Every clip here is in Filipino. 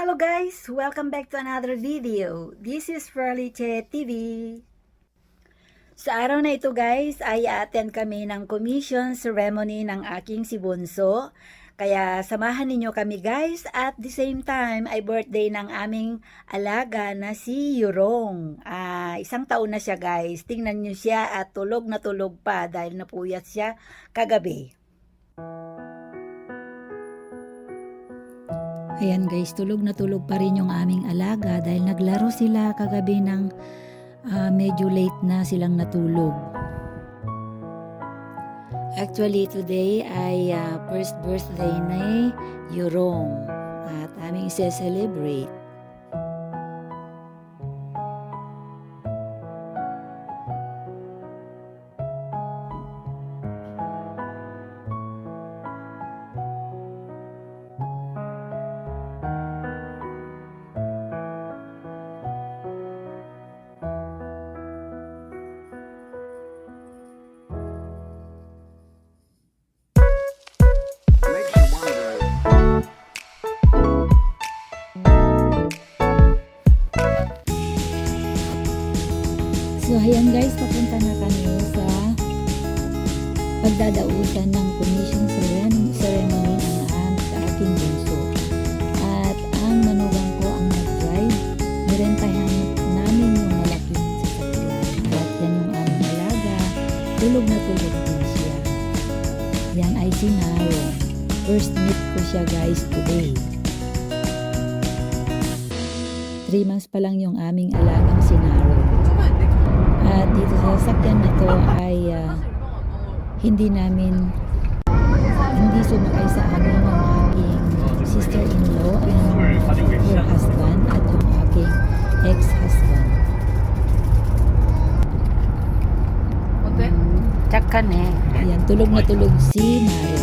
Hello guys! Welcome back to another video. This is Ferliche TV. Sa araw na ito guys ay attend kami ng commission ceremony ng aking si Bunso. Kaya samahan ninyo kami guys, at the same time ay birthday ng aming alaga na si Yurong. 1 taon na siya guys. Tingnan nyo siya at tulog na tulog pa dahil napuyat siya kagabi. Ayan guys, tulog na tulog pa rin yung aming alaga dahil naglaro sila kagabi ng medyo late na silang natulog. Actually today ay first birthday ni Yurong at aming celebrate. So ayan guys, papunta na kami sa pagdadausan ng commission ceremony ng aking bunso. At ang manugang ko ang nag-drive. Nirentahan namin yung malaking sasakyan. At yan yung aming alaga. Tulog na tulog din siya. Yan ay si Naro. First meet ko siya guys today. 3 months pa lang yung aming alagang si Naro. At dito sa sasakyan na to ay hindi sumakay sa amin yung aking sister-in-law and her husband at yung aking ex-husband. Tsakan Ayan, tulog na tulog si Naro.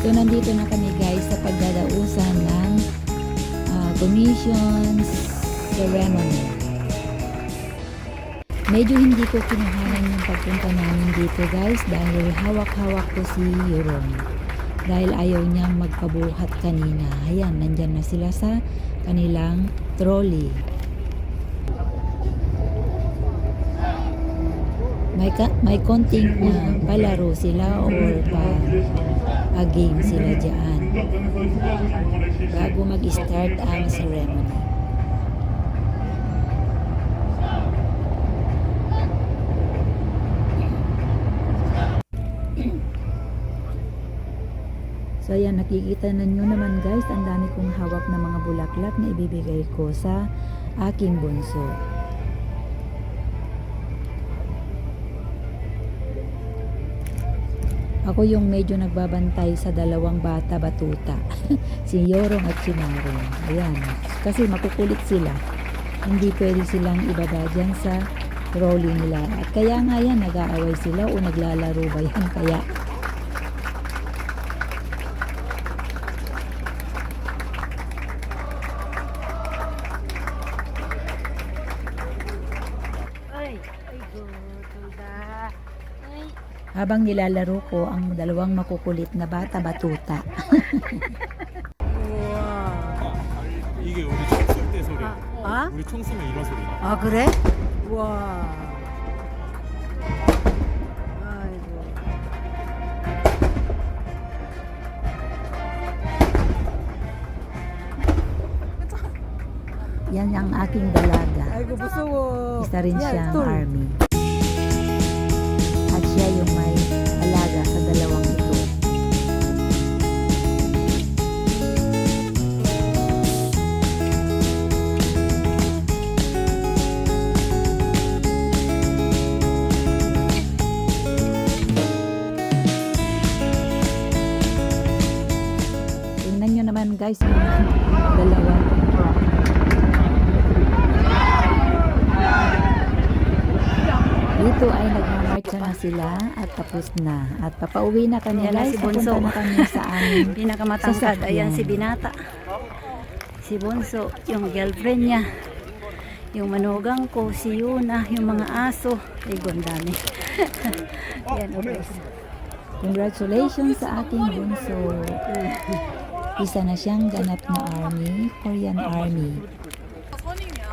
So nandito na kami guys sa pagdadausan ng commissions ceremony. Medyo hindi ko kinuhanan yung pagpunta namin dito guys dahil hawak-hawak ko si Yurong. Dahil ayaw niyang magpabuhat kanina. Ayan, nandyan na sila sa kanilang trolley. May konting palaro sila or pa-game sila dyan bago mag-start ang ceremony. So ayan, nakikita ninyo naman guys, ang dami kong hawak na mga bulaklak na ibibigay ko sa aking bunso. Ako yung medyo nagbabantay sa dalawang bata-batuta. Si Yorong at si Narong. Ayan. Kasi makukulit sila. Hindi pwede silang ibaba dyan sa trolley nila. At kaya nga yan, nag-aaway sila o naglalaro ba yan? Kaya habang nilalaro ko ang dalawang makukulit na bata-batuta. 이게 우리 총 쏠 때 소리야. 우리 총 쏘면 이런 소리야. 그래? 와. 아이고. Yan ang aking dalaga. 아이고 무서워. Isa rin 야, siyang 또. army. At siya yung may alaga sa dalawang ito. naman guys yung dalawa. Dito ay nagmamarcha na sila at tapos na. At papauwi na kami Yan na guys. si Bunso. Papunta na kami sa aming Pinakamatangkad, sasakyan. ayan si Binata. Si Bunso, yung girlfriend niya. Yung manugang ko, si Yuna, yung mga aso. Ay, gandami. Yan, okay. Congratulations sa ating bunso. Isa na siyang ganap na army, Korean Army. 선임이야.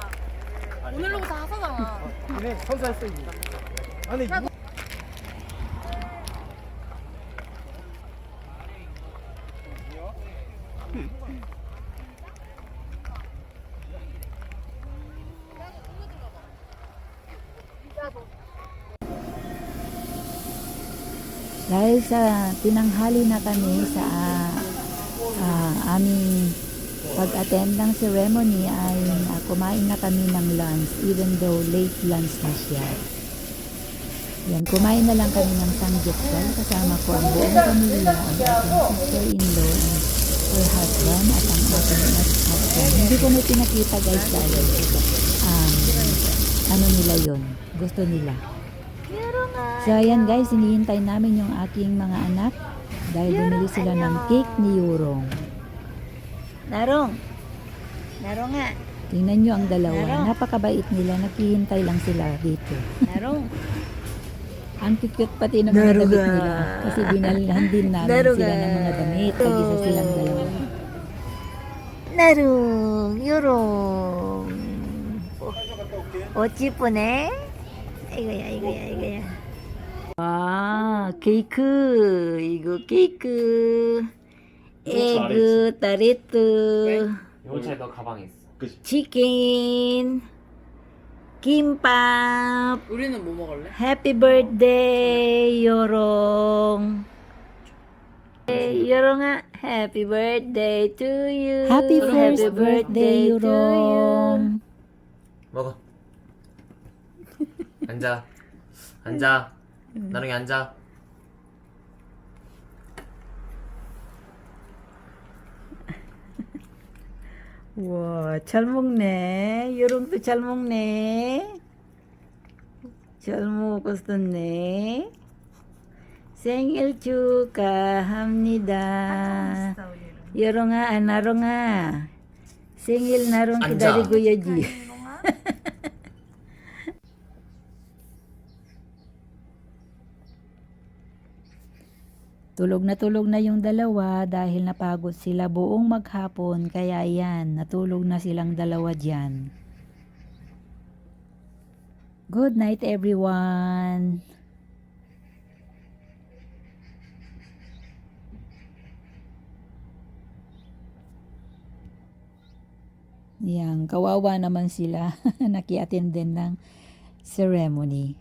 오늘로고 다 하잖아. 얘네 선수했어 이제. 아니 Dahil sa tinanghali na kami sa aming pag-attend ng ceremony ay kumain na kami ng lunch even though late lunch na siya. Yan, kumain na lang kami ng samgyupsal kasama ko ang buong pamilya, ang aking sister-in-law and her husband at ang aking ex-husband. Hindi ko na pinakita guys dahil ano nila yon, gusto nila. So ayan guys, hinihintay namin yung aking mga anak dahil bumili sila ng cake ni Yurong. Narong. Narong nga. Tingnan nyo ang dalawa, napakabait nila, naghihintay lang sila dito. Narong. Ang cute pati ng mga damit nila kasi binalihan din namin sila ng mga damit, pag-isa silang dalawa. 나룽, 요롱. 어찌 이쁘네? 이거야, 이거야, 이거야. 와, 케이크. 이거 케이크. 에그, 타레트. 요새 너 가방에 있어. 치킨. 김밥. 우리는 뭐 먹을래? Happy birthday, 요롱. 요롱아, happy birthday to you. Happy first birthday, Yurong! 먹어. 앉아. 앉아. 나중에 앉아. 와, 잘 먹네. 요롱도 잘 먹네. 잘 먹었었네. 생일 축하합니다. 요롱아, 나롱아. 생일 나롱 앉아. 기다리고 야지. Tulog na yung dalawa dahil napagod sila buong maghapon kaya yan, natulog na silang dalawa dyan. Good night everyone! Yan, kawawa naman sila. Naki-attend din ng ceremony.